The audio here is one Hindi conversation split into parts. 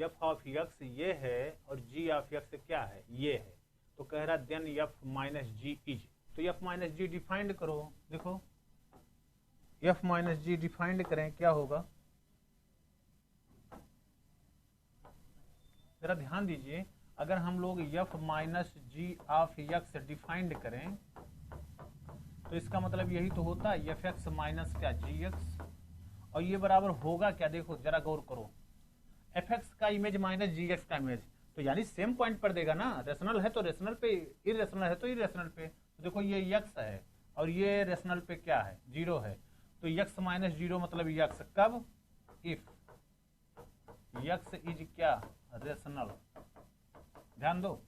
एफ ऑफ एक्स ये है और जी ऑफ एक्स क्या है, ये है। तो कह रहा then F minus G is, तो एफ माइनस जी डिफाइंड करो। देखो एफ माइनस जी डिफाइंड करें, क्या होगा, जरा ध्यान दीजिए। अगर हम लोग F minus G of X defined करें तो इसका मतलब यही तो होता है एफ एक्स माइनस क्या जी एक्स, और ये बराबर होगा क्या, देखो जरा गौर करो, एफ एक्स का इमेज माइनस जी एक्स का इमेज, तो यानी सेम पॉइंट पर देगा ना, रेशनल है तो रेशनल पे, इरेशनल है तो इरेशनल पे। तो देखो ये एक्स है और ये रेशनल पे क्या है, जीरो है, तो एक्स माइनस जीरो मतलब एक्स, कब, इफ एक्स इज क्या, रेशनल, ध्यान दो,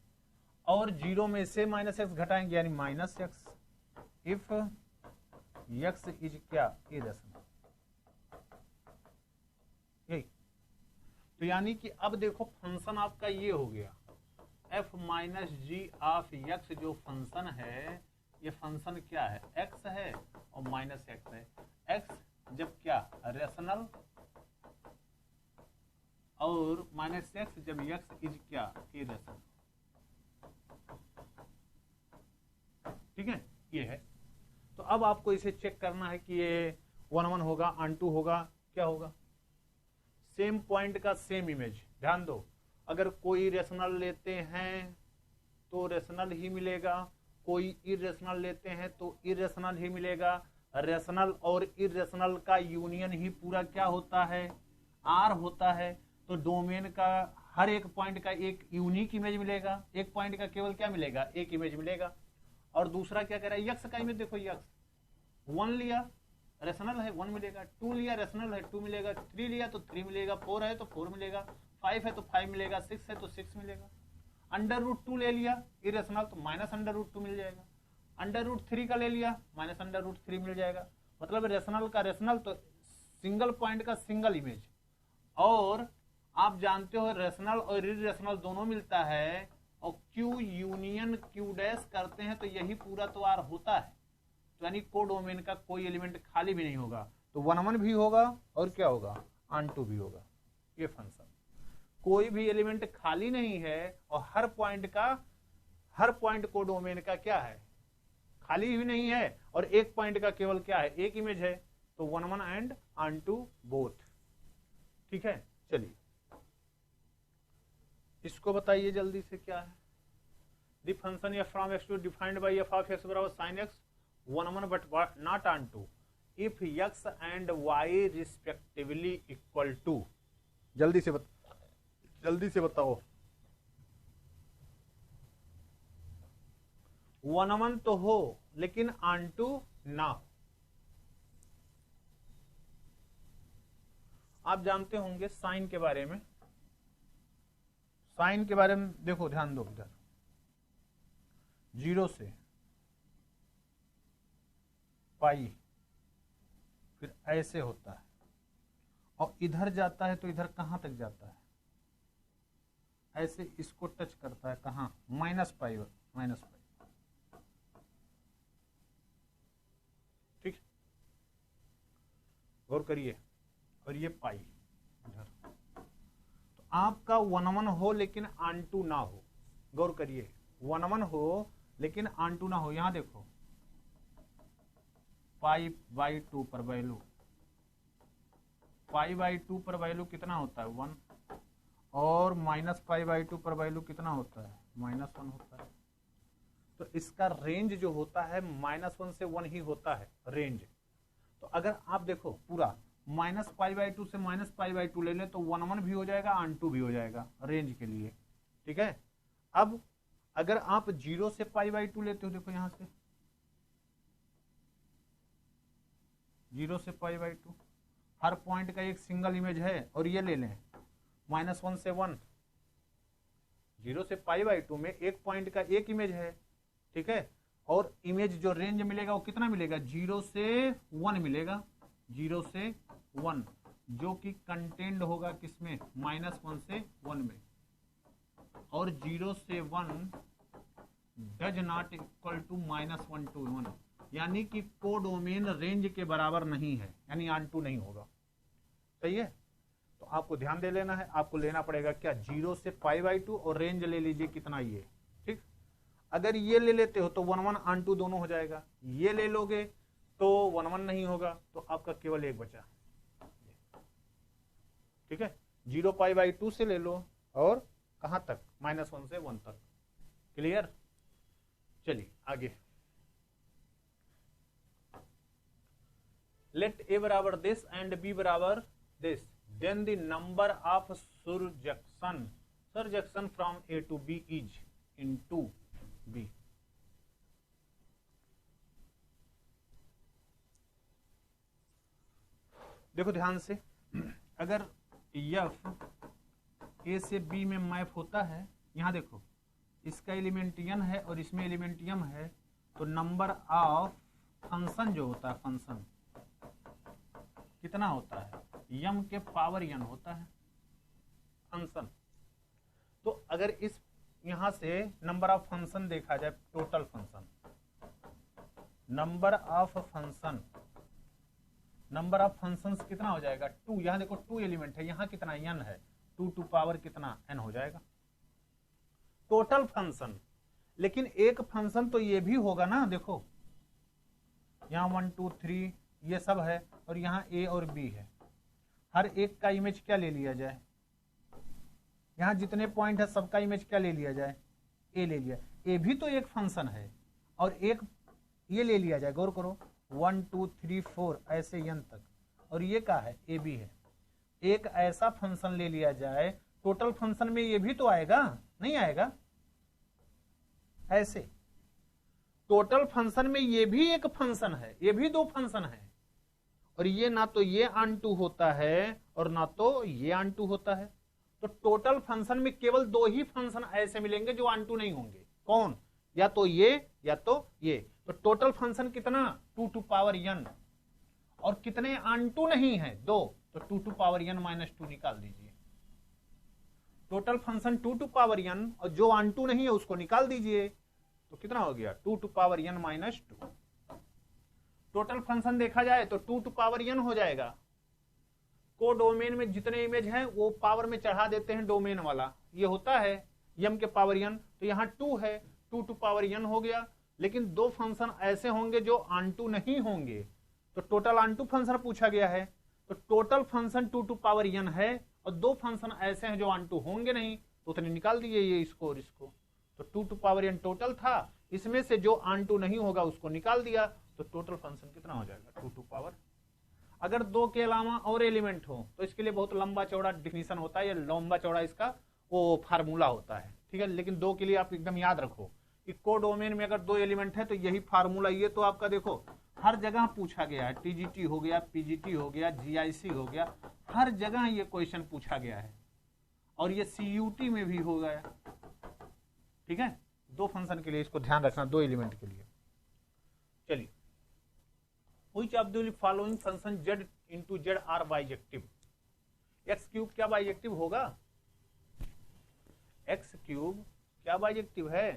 और जीरो में से माइनस एक्स घटाएंगे यानी minus x, if x is क्या, इरेशनल, यही। तो यानी कि अब देखो फंक्शन आपका ये हो गया, F minus G of X जो फंक्शन है, ये फंक्शन क्या है, एक्स है और माइनस एक्स है। एक्स जब क्या, रेशनल, और माइनस एक्स जब एक्स इज क्या, इरेशनल। ठीक है, ये है। तो अब आपको इसे चेक करना है कि ये 1 1 होगा, अनटू होगा, क्या होगा, सेम पॉइंट का सेम इमेज। ध्यान दो, अगर कोई रेशनल लेते हैं तो रेशनल ही मिलेगा, कोई इरेशनल लेते हैं तो इरेशनल ही मिलेगा। रेशनल और इरेशनल का यूनियन ही पूरा क्या होता है, आर होता है। तो डोमेन का हर एक पॉइंट का एक यूनिक इमेज मिलेगा, एक पॉइंट का केवल क्या मिलेगा, एक इमेज मिलेगा। और दूसरा क्या कह रहा है, यक्स का इमेज देखो, यक्स 1 लिया रेशनल है 1 मिलेगा, 2 लिया रेशनल है 2 मिलेगा, 3 लिया तो 3 मिलेगा, 4 है तो 4 मिलेगा, 5 है तो 5 मिलेगा, 6 है तो 6 मिलेगा। अंडर रूट 2 ले लिया इरेशनल तो माइनस अंडर रूट 2 मिल जाएगा, अंडर रूट 3 का ले लिया माइनस अंडर रूट 3 मिल जाएगा। मतलब रेशनल का रेशनल तो सिंगल पॉइंट का सिंगल इमेज। और आप जानते हो रेशनल और इरेशनल दोनों मिलता है, और क्यू यूनियन क्यू डैश करते हैं तो यही पूरा तो आर होता है। तो यानी कोडोमेन का कोई एलिमेंट खाली भी नहीं होगा, तो 1 1 भी होगा और क्या होगा, अनटू भी होगा। ये फंक्शन कोई भी एलिमेंट खाली नहीं है, और हर पॉइंट कोडोमेन का क्या है, खाली भी नहीं है, और एक पॉइंट का केवल क्या है, एक इमेज है। तो 1 1 एंड अनटू बोथ। ठीक है, चलिए इसको बताइए जल्दी से, क्या है the function f from x to defined by F of x बराबर sine x 1 1 but not onto if x and y respectively equal to. जल्दी से बताओ। 1 1 तो हो लेकिन ऑन टू ना हो। आप जानते होंगे साइन के बारे में, साइन के बारे में देखो, ध्यान दो, इधर 0 से पाई फिर ऐसे होता है, और इधर जाता है तो इधर कहां तक जाता है, ऐसे इसको टच करता है, कहां, माइनस पाई। ठीक, गौर करिए, और ये पाई इधर। तो आपका 1 1 हो लेकिन ऑन टू ना हो। गौर करिए, 1 1 हो लेकिन ऑन टू ना हो। यहां देखो पाई बाई 2 पर वैल्यू, पाई बाई 2 पर वैल्यू कितना होता है, 1, और माइनस पाई बाई 2 पर वैल्यू कितना होता है, -1 होता है। तो इसका रेंज जो होता है -1 से 1 ही होता है रेंज। तो अगर आप देखो पूरा माइनस पाई बाई 2 से माइनस पाई बाई 2 ले लें तो 1 1 भी हो जाएगा, ऑन टू भी हो जाएगा रेंज के लिए। ठीक है, अब अगर आप 0 से पाई बाई 2 लेते हो, देखो यहां से 0 से पाई बाई 2 हर पॉइंट का एक सिंगल इमेज है, और ये ले लें -1 से 1, 0 से पाई बाई 2 में एक पॉइंट का एक इमेज है। ठीक है, और इमेज जो रेंज मिलेगा वो कितना मिलेगा, 0 से 1 मिलेगा, 0 से 1, जो कि कंटेंड होगा किसमें, -1 से 1 में। और 0 से 1 does not equal to -1 to 1, यानी कि कोडोमेन रेंज के बराबर नहीं है, यानी ऑन टू नहीं होगा। सही है, तो आपको ध्यान दे लेना है, आपको लेना पड़ेगा क्या 0 से π/2 और रेंज ले लीजिए कितना ये, ठीक। अगर ये ले लेते हो तो 1 1 ऑन 2 दोनों हो जाएगा, ये ले लोगे तो 1 1 नहीं होगा, तो आपका केवल एक बचा, ठीक है। 0 π/2 से ले लो और कहां तक, -1 से 1 तक, क्लियर। चलिए आगे, लेट a बराबर दिस एंड b बराबर this, then the number of surjection from a to b is into b। देखो ध्यान से, अगर f a से b में मैप होता है, यहां देखो इसका एलिमेंट n है और इसमें एलिमेंट m है, तो नंबर ऑफ फंक्शन जो होता है, फंक्शन कितना होता है, m के पावर n होता है फंक्शन। तो अगर इस यहां से नंबर ऑफ फंक्शन देखा जाए, total function, number of functions कितना हो जाएगा 2, यहां देखो 2 एलिमेंट है, यहां कितना n है, 2 टू पावर कितना n हो जाएगा टोटल फंक्शन। लेकिन एक फंक्शन तो ये भी होगा ना, देखो यहाँ 1 2 3 ये सब है और यहाँ a और b है, हर एक का इमेज क्या ले लिया जाए, यहाँ जितने पॉइंट है सबका इमेज क्या ले लिया जाए, a ले लिया, a भी तो एक फंक्शन है, और एक ये ले लिया जाए, गौर करो 1 2 3 4 ऐसे n तक, और ये क्या है, a b है, एक ऐसा फंक्शन ले लिया जाए, टोटल फंक्शन में ये भी तो आएगा, नहीं आएगा, ऐसे टोटल फंक्शन में ये भी एक फंक्शन है, ये भी 2 फंक्शन है, और ये ना तो ये ऑन 2 होता है और ना तो ये ऑन 2 होता है, तो टोटल फंक्शन में केवल 2 ही फंक्शन ऐसे मिलेंगे जो ऑन 2 नहीं होंगे, कौन, या तो ये या तो ये। तो टोटल फंक्शन कितना 2 टू पावर n, और कितने ऑन 2 नहीं है 2, तो 2 टू पावर n -2 निकाल दीजिए। Total function 2 to power n और जो ऑन 2 नहीं है उसको निकाल दीजिए, तो कितना हो गया 2 to power n -2। Total function देखा जाए तो 2 टू पावर n हो जाएगा, को डोमेन में जितने इमेज हैं वो पावर में चढ़ा देते हैं, डोमेन वाला ये होता है m के पावर n, तो यहाँ 2 है, 2 टू पावर n हो गया। लेकिन 2 फंक्शन ऐसे होंगे जो ऑन 2 नहीं होंगे, तो टोटल ऑन 2 फंक्शन पूछा गया है, तो total function 2 to power n है, और 2 फंक्शन ऐसे हैं जो ऑन 2 होंगे नहीं, तो उतने निकाल दिए ये इसको और इसको, तो 2 टू पावर n टोटल था, इसमें से जो ऑन 2 नहीं होगा उसको निकाल दिया, तो टोटल फंक्शन कितना हो जाएगा 2 टू पावर। अगर 2 के अलावा और एलिमेंट हो तो इसके लिए बहुत लंबा चौड़ा डिफिनीशन होता है, ये लंबा चौड़ा इसका वो फार्मूला होता है, ठीक है। लेकिन 2 के लिए आप एकदम याद रखो कि को डोमेन में अगर 2 एलिमेंट है तो यही फार्मूला, ये तो आपका देखो हर जगह पूछा गया है, टीजीटी हो गया, पीजीटी हो गया, जीआईसी हो गया, हर जगह ये क्वेश्चन पूछा गया है, और ये सीयूटी में भी हो गया, ठीक है। 2 फंक्शन के लिए इसको ध्यान रखना, 2 एलिमेंट के लिए। चलिए, which of the following function z into z are bijective, X cube क्या बाइजेक्टिव होगा, एक्स क्यूब क्या बाइजेक्टिव है,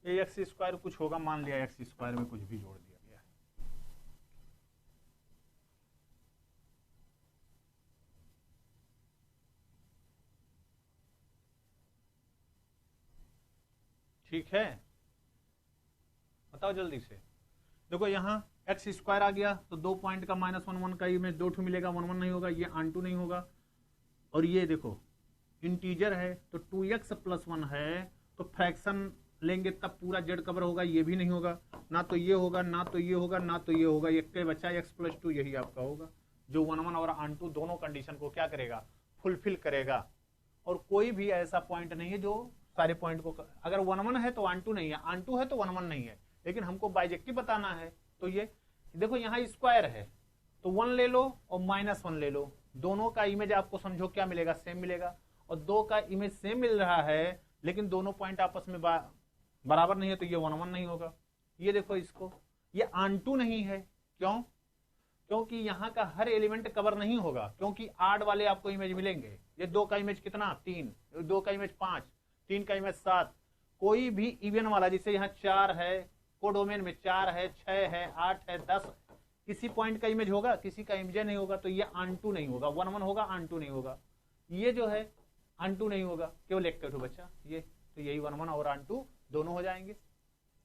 ये एक्स स्क्वायर कुछ होगा, मान लिया एक्स स्क्वायर में कुछ भी जोड़ दिया गया है, ठीक है। बताओ जल्दी से, देखो यहाँ एक्स स्क्वायर आ गया तो 2 पॉइंट का -1 1 का इमेज 2 मिलेगा, 1 1 नहीं होगा, ये ऑन 2 नहीं होगा, और ये देखो इंटीजर है तो 2x + 1 है, तो फ्रैक्शन लेंगे तब पूरा जेड कवर होगा, ये भी नहीं होगा, ना तो ये होगा, ना तो ये होगा, ना तो ये होगा, एक के बचा x + 2 यही आपका होगा, जो 1 1 और ऑन 2 दोनों कंडीशन को क्या करेगा, फुलफिल करेगा। और कोई भी ऐसा पॉइंट नहीं है जो सारे पॉइंट को, अगर 1 1 है तो ऑन 2 नहीं है, ऑन 2 है तो 1 1 नहीं है, लेकिन हमको बाइजेक्टिव बताना है, तो ये देखो यहाँ स्क्वायर है तो 1 ले लो और -1 ले लो, दोनों का इमेज आपको समझो क्या मिलेगा, सेम मिलेगा, और 2 का इमेज सेम मिल रहा है लेकिन दोनों पॉइंट आपस में बराबर नहीं है, तो ये 1 1 नहीं होगा। ये देखो इसको, ये ऑन 2 नहीं है, क्यों, क्योंकि यहाँ का हर एलिमेंट कवर नहीं होगा, क्योंकि आड वाले आपको इमेज मिलेंगे, ये 2 का इमेज कितना 3, 2 का इमेज 5, 3 का इमेज 7, कोई भी इवन वाला, जैसे यहाँ 4 है, कोडोमेन में 4 है, 6 है, 8 है, 10, किसी पॉइंट का इमेज होगा, किसी का इमेज नहीं होगा, तो ये ऑन टू नहीं होगा, 1 1 होगा, ऑन टू नहीं होगा। ये जो है ऑन टू नहीं होगा, केवल एक का बच्चा ये, तो यही 1 1 और ऑन टू दोनों हो जाएंगे।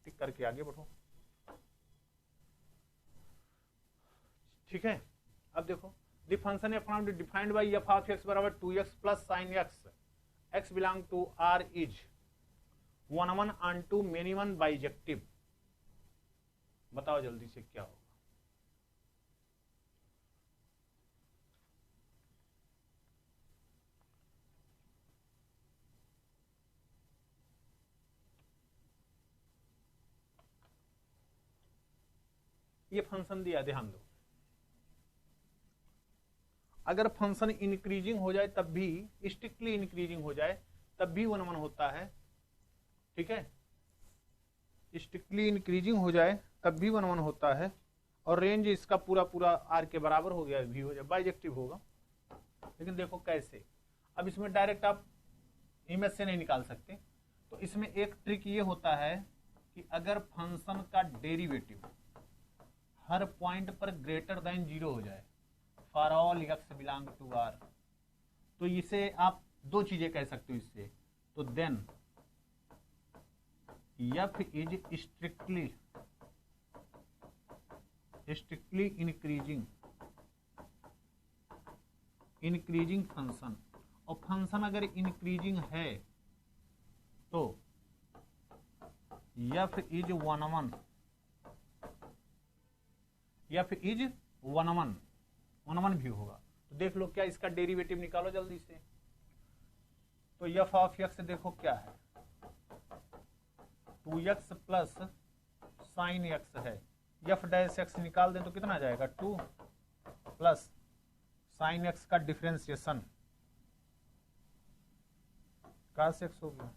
टिक करके आगे बढ़ो। ठीक है, अब देखो the function F defined by F of x बराबर 2x plus sine X, X belong to R is 1 1 onto minimum bijective. बताओ जल्दी से क्या होगा। ये फंक्शन दिया, ध्यान दो। अगर फंक्शन इंक्रीजिंग हो जाए तब भी, स्ट्रिक्टली इंक्रीजिंग हो जाए तब भी 1 1 होता है। ठीक है, स्ट्रिक्टली इंक्रीजिंग हो जाए तब भी 1 1 होता है, और रेंज इसका पूरा पूरा आर के बराबर हो गया, भी हो जाए, बाइजेक्टिव होगा। लेकिन देखो कैसे, अब इसमें डायरेक्ट आप इमेज से नहीं निकाल सकते, तो इसमें एक ट्रिक ये होता है कि अगर फंक्शन का डेरिवेटिव हर पॉइंट पर ग्रेटर देन 0 हो जाए, for all x belong to R, तो इसे आप दो चीजें कह सकते हो इससे, तो then F is strictly increasing function, और फंक्शन अगर इंक्रीजिंग है तो एफ इज 1 1, एफ इज 1 1 भी होगा। तो देख लो क्या, इसका डेरिवेटिव निकालो जल्दी से। तो एफ ऑफ एक्स देखो क्या है, 2x प्लस साइन एक्स है, एफ डैश एक्स निकाल दें तो कितना आ जाएगा, 2 प्लस साइन एक्स का डिफरेंशिएशन कास एक्स हो गया।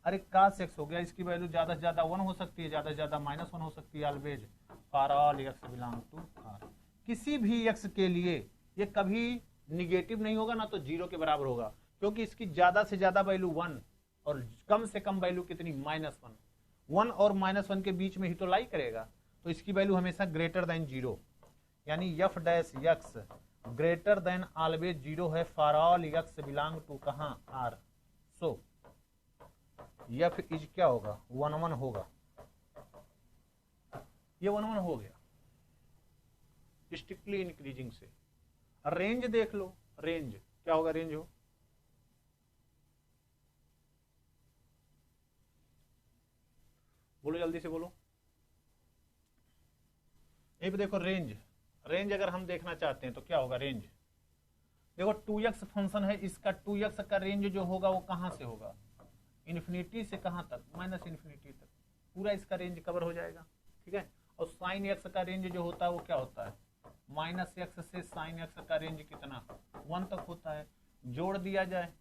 अरे कास एक्स हो गया, इसकी वैल्यू ज्यादा से ज्यादा 1 हो सकती है, ज्यादा से ज्यादा -1 हो सकती है, always for all x belong to R. किसी भी एक्स के लिए ये कभी निगेटिव नहीं होगा, ना तो 0 के बराबर होगा, क्योंकि इसकी ज्यादा से ज्यादा वैल्यू 1 और कम से कम वैल्यू कितनी, -1। 1 और -1 के बीच में ही तो लाई करेगा, तो इसकी वैल्यू हमेशा ग्रेटर देन 0, यानी f dash x greater than always 0 है for all x belong to कहां, आर। सो एफ इज क्या होगा, 1 1 होगा। ये 1 1 हो गया स्ट्रिक्टली इंक्रीजिंग से। रेंज देख लो, रेंज क्या होगा, रेंज हो बोलो जल्दी से बोलो। एक देखो रेंज, रेंज अगर हम देखना चाहते हैं तो क्या होगा रेंज, देखो 2x फंक्शन है, इसका 2x का रेंज जो होगा वो कहां से होगा, इन्फिनिटी से कहां तक, -इन्फिनिटी तक, पूरा इसका रेंज कवर हो जाएगा। ठीक है, और साइन एक्स का रेंज जो होता है वो क्या होता है, -x से साइन एक्स का रेंज कितना, 1 तक होता है। जोड़ दिया जाए,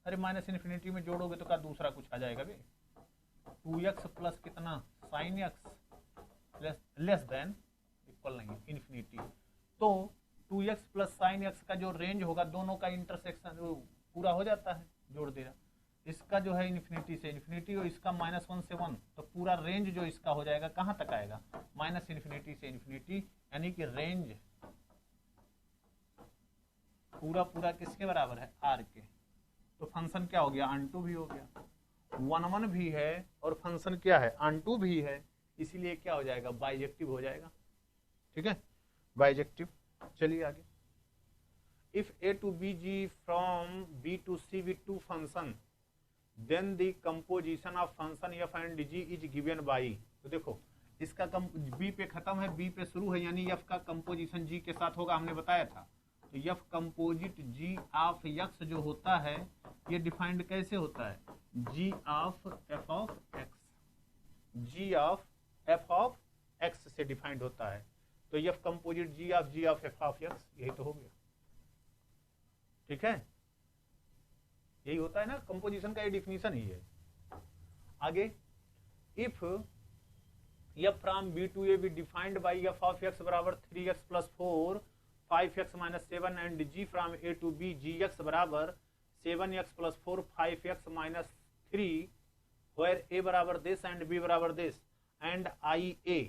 अरे -इन्फिनिटी में जोड़ोगे तो क्या दूसरा कुछ आ जाएगा बे, 2x प्लस कितना sine x less than equal नहीं इन्फिनिटी, तो 2x प्लस साइन एक्स का जो रेंज होगा दोनों का इंटरसेक्शन पूरा हो जाता है, जोड़ देगा। इसका जो है इन्फिनिटी से इन्फिनिटी और इसका -1 से 1, तो पूरा रेंज जो इसका हो जाएगा कहां तक आएगा, -इन्फिनिटी से इन्फिनिटी, यानी कि रेंज पूरा पूरा किसके बराबर है, आर के। तो फंक्शन क्या हो गया, ऑन टू भी हो गया, 1 1 भी है और फंक्शन क्या है, ऑन टू भी है, इसीलिए क्या हो जाएगा, बाइजेक्टिव हो जाएगा। ठीक है, बाइजेक्टिव। चलिए आगे, if a to bg from b to c with two function then the composition of function f and g is given by, तो देखो इसका b पे खत्म है, b पे शुरू है, यानी f का कंपोजिशन g के साथ होगा, हमने बताया था। तो f composite g of x जो होता है ये डिफाइंड कैसे होता है, g of f of x, g of f of x से डिफाइंड होता है। तो f composite g of f of x, यही तो हो गया। ठीक है, यही होता है ना, कंपोजिशन का ये डिफिनीशन ही है। आगे, if f from b to a b defined by f of x बराबर 3x plus 4 5x minus 7 and g from a to b gx बराबर 7x plus 4 5x minus 3 where a बराबर दिस एंड b बराबर this and i a,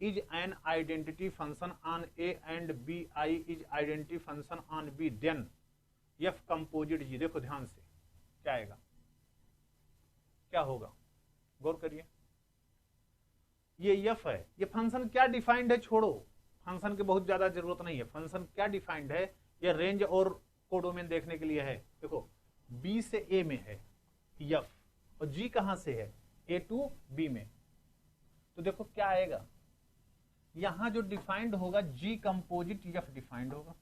is an identity function on A and B, I is identity function on B, then F composite G। देखो ध्यान से क्या आएगा, क्या होगा, गौर करिए। ये F है, ये फंक्शन क्या डिफाइंड है, छोड़ो फंक्शन की बहुत ज्यादा जरूरत नहीं है। फंक्शन क्या डिफाइंड है, ये रेंज और कोडोमेन देखने के लिए है। देखो B से A में है F, और G कहां से है, A टू B में। तो देखो क्या आएगा, यहां जो डिफाइंड होगा G कंपोजिट F डिफाइंड होगा।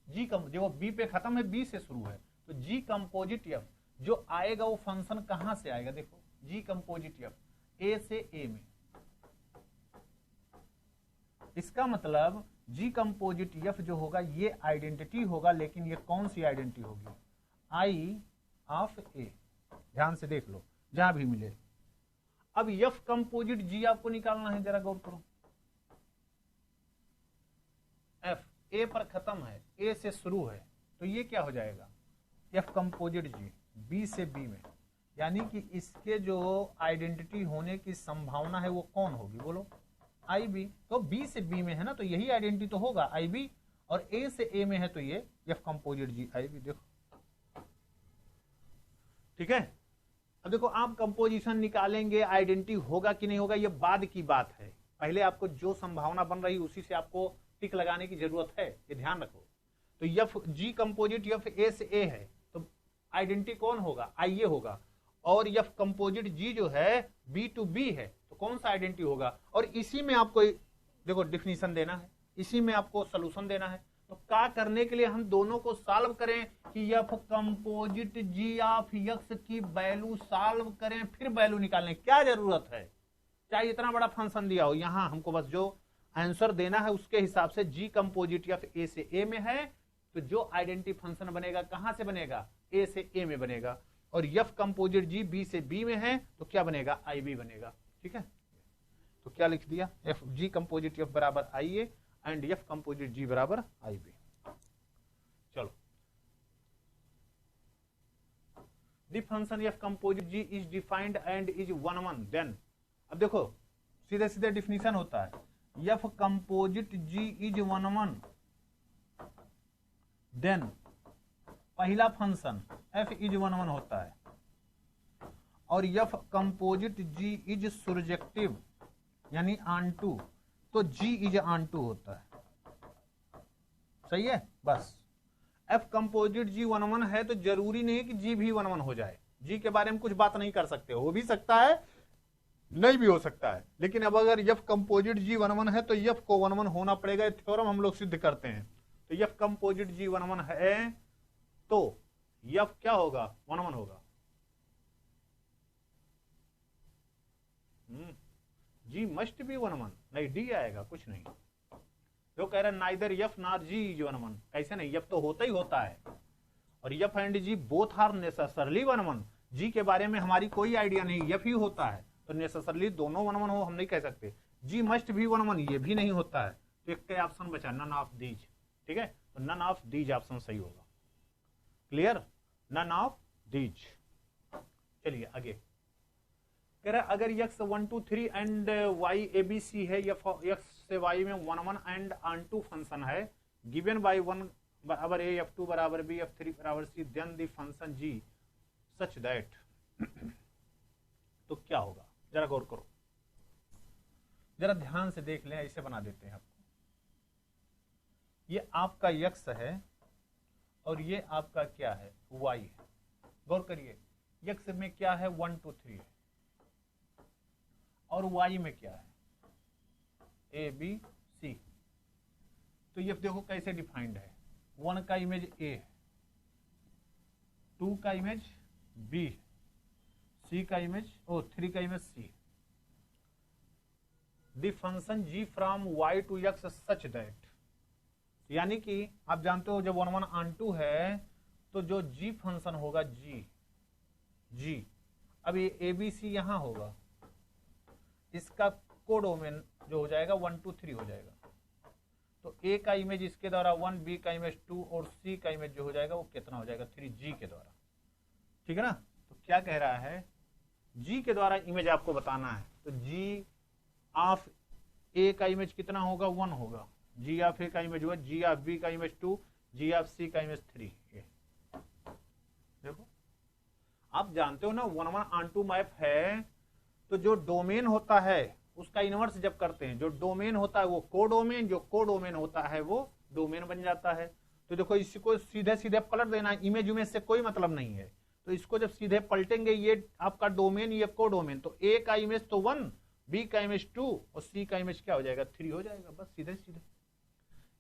G जो B पे खत्म है, B से शुरू है, तो G कंपोजिट F जो आएगा वो फंक्शन कहां से आएगा, देखो G कंपोजिट F A से A में। इसका मतलब G कंपोजिट F जो होगा ये आइडेंटिटी होगा, लेकिन ये कौन सी आइडेंटिटी होगी, I ऑफ A। ध्यान से देख लो जहां भी मिले। अब F कंपोजिट G आपको निकालना है, जरा गौर करो। F A पर खत्म है, A से शुरू है, तो ये क्या हो जाएगा, F कंपोजिट G B से B में। यानी कि इसके जो आइडेंटिटी होने की संभावना है वो कौन होगी, बोलो IB। तो B से B में है ना, तो यही आइडेंटिटी तो होगा IB, और A से A में है तो ये F कंपोजिट G IB। देखो ठीक है। अब देखो आप कंपोजिशन निकालेंगे, आइडेंटिटी होगा कि नहीं होगा ये बाद की बात है। पहले आपको जो संभावना बन रही उसी से आपको टिक लगाने की जरूरत है, ये ध्यान रखो। तो F G composite F A से A है, तो आइडेंटिटी कौन होगा, IA होगा। और F कंपोजिट G जो है B टू B है, तो कौन सा आइडेंटिटी होगा। और इसी में आपको देखो डिफिनीशन देना है, इसी में आपको सोल्यूशन देना है। तो क्या करने के लिए हम दोनों को सॉल्व करें कि F composite G of X की वैल्यू सॉल्व करें, फिर वैल्यू निकालने क्या जरूरत है, चाहे इतना बड़ा फंक्शन दिया हो। यहां हमको बस जो आंसर देना है उसके हिसाब से G कंपोजिट F A से A में है, तो जो आइडेंटिटी फंक्शन बनेगा कहां से बनेगा, A से A में बनेगा। और F कंपोजिट G B से B में है, तो क्या बनेगा, IB बनेगा। ठीक है, तो क्या लिख दिया, F G कंपोजिट F बराबर IA and F composite G बराबर IB। चलो, the function F composite G is defined and is 1 then. अब देखो सीधे सीधे डिफिनीशन होता है, F composite G is 1 then पहला फंक्शन F इज 1 होता है, और F composite G is surjective यानी ऑनटू, तो G इज ऑनटू होता है। सही है, बस F कंपोजिट G 1 है, तो जरूरी नहीं कि G भी 1 हो जाए। G के बारे में कुछ बात नहीं कर सकते, हो भी सकता है नहीं भी हो सकता है। लेकिन अब अगर F कंपोजिट G 1 है तो F को 1 होना पड़ेगा, ये थ्योरम हम लोग सिद्ध करते हैं। तो F कंपोजिट G 1 है तो F क्या होगा, 1 होगा। G मस्ट बी 1 नहीं, D आएगा, कुछ नहीं। जो कह रहा है neither F nor G is 1, कैसे नहीं, F तो होता ही होता है। और F and G both are necessarily 1। G के बारे में हमारी कोई आइडिया नहीं, F ही होता है, तो नेसेसरली दोनों 1 हो हम नहीं कह सकते। G मस्ट भी 1, ये भी नहीं होता है। तो एक ऑप्शन बचा, नन ऑफ दीज। ठीक है, तो नन ऑफ दीज ऑप्शन सही होगा। Clear, none of these. चलिए आगे कह रहा है अगर X 1 2 3 एंड Y ABC है, X से Y में 1 एंड ऑन2 फंक्शन है, गिवन बाय 1 बराबर A, F2 बराबर B, F3 बराबर C, then the function G such that. तो क्या होगा, जरा गौर करो, जरा ध्यान से देख लें, ऐसे बना देते हैं आपको। ये आपका X है और ये आपका क्या है, Y है। गौर करिए, X में क्या है, 1 2 3 है, और Y में क्या है, A B C। तो ये देखो कैसे डिफाइंड है, 1 का इमेज A है, 2 का इमेज B, C का इमेज 3 का image C। The function G from Y to X such that, यानी कि आप जानते हो जब 1 1 ऑन2 है तो जो G फंक्शन होगा G, अब ये ABC यहां होगा, इसका कोडोमेन जो हो जाएगा 1 2 3 हो जाएगा। तो A का इमेज इसके द्वारा 1, B का इमेज 2 और C का इमेज जो हो जाएगा वो कितना हो जाएगा, 3 G के द्वारा। ठीक है ना, तो क्या कह रहा है, G के द्वारा इमेज आपको बताना है। तो G ऑफ ए का इमेज कितना होगा, 1 होगा। जी ऑफ ए का इमेज 1, जी ऑफ बी का इमेज 2, जी ऑफ सी का इमेज 3। ये देखो, आप जानते हो ना 1 1 ऑन टू मैप है, तो जो डोमेन होता है उसका इनवर्स जब करते हैं, जो डोमेन होता है वो कोडोमेन, जो कोडोमेन होता है वो डोमेन बन जाता है। तो देखो, इसको सीधे सीधे पलट देना, इमेज इमेज से कोई मतलब नहीं है। तो इसको जब सीधे पलटेंगे, ये आपका डोमेन, ये कोडोमेन, तो ए का इमेज तो 1, बी का इमेज 2 और सी का इमेज क्या हो जाएगा, 3 हो जाएगा, बस सीधे सीधे।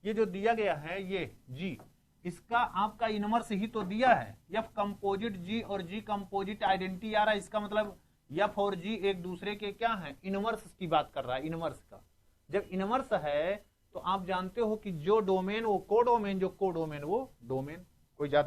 ये जो दिया गया है ये जी, इसका आपका इनवर्स ही तो दिया है, एफ कंपोजिट जी और जी कंपोजिट आइडेंटिटी आ रहा है। इसका मतलब एफ और जी एक दूसरे के क्या है, इनवर्स की बात कर रहा है, इनवर्स का। जब इनवर्स है तो आप जानते हो कि जो डोमेन वो कोडोमेन, जो कोडोमेन वो डोमेन। कोई ज्यादा